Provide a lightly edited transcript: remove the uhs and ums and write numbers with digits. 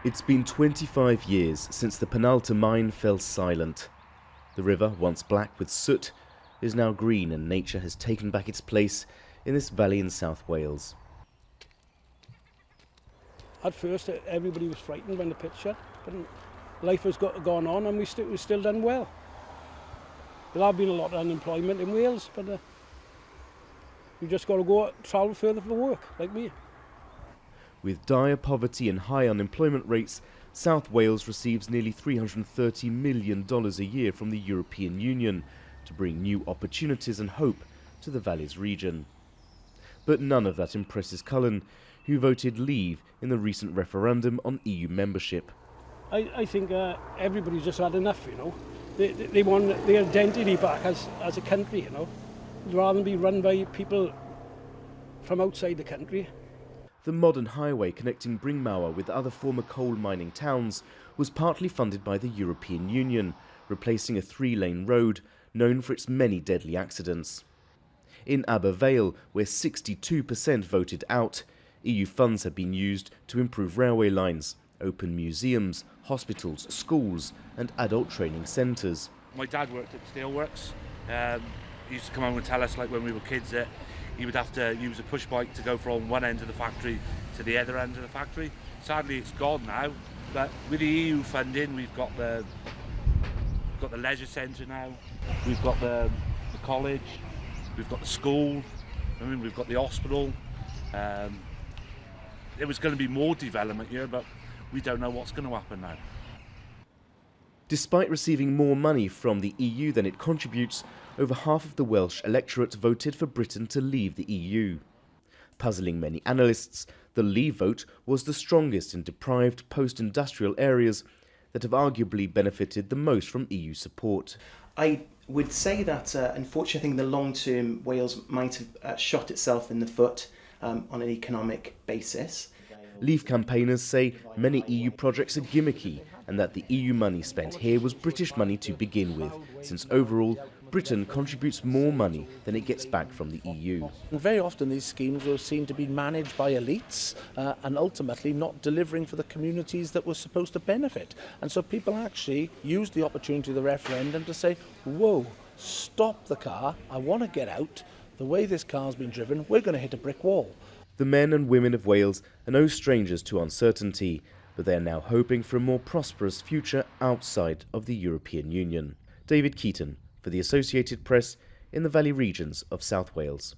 It's been 25 years since the Penalta mine fell silent. The river, once black with soot, is now green, and nature has taken back its place in this valley in South Wales. At first, everybody was frightened when the pit shut, but life has gone on, and we've still done well. There have been a lot of unemployment in Wales, but you've just got to travel further for work, like me. With dire poverty and high unemployment rates, South Wales receives nearly $330 million a year from the European Union to bring new opportunities and hope to the Valley's region. But none of that impresses Cullen, who voted leave in the recent referendum on EU membership. I think everybody's just had enough, you know. They want their identity back as a country, you know, rather than be run by people from outside the country. The modern highway connecting BRYNMAWR with other former coal mining towns was partly funded by the European Union, replacing a 3-lane road known for its many deadly accidents. In VALE, where 62% voted out, EU funds have been used to improve railway lines, open museums, hospitals, schools and adult training centres. My dad worked at steelworks. He used to come home and tell us, like when we were kids, that he would have to use a push bike to go from one end of the factory to the other end of the factory. Sadly, it's gone now, but with the EU funding, we've got the leisure centre now, we've got the college, we've got the school, we've got the hospital. There was going to be more development here, but we don't know what's going to happen now. Despite receiving more money from the EU than it contributes, over half of the Welsh electorate voted for Britain to leave the EU. Puzzling many analysts, the Leave vote was the strongest in deprived post-industrial areas that have arguably benefited the most from EU support. I would say that, unfortunately, I think in the long term, Wales might have shot itself in the foot on an economic basis. Leave campaigners say many EU projects are gimmicky and that the EU money spent here was British money to begin with, since overall Britain contributes more money than it gets back from the EU. And very often these schemes were seen to be managed by elites and ultimately not delivering for the communities that were supposed to benefit. And so people actually used the opportunity of the referendum to say, whoa, stop the car, I want to get out. The way this car's been driven, we're going to hit a brick wall. The men and women of Wales are no strangers to uncertainty, but they are now hoping for a more prosperous future outside of the European Union. David Keaton for the Associated Press in the Valley regions of South Wales.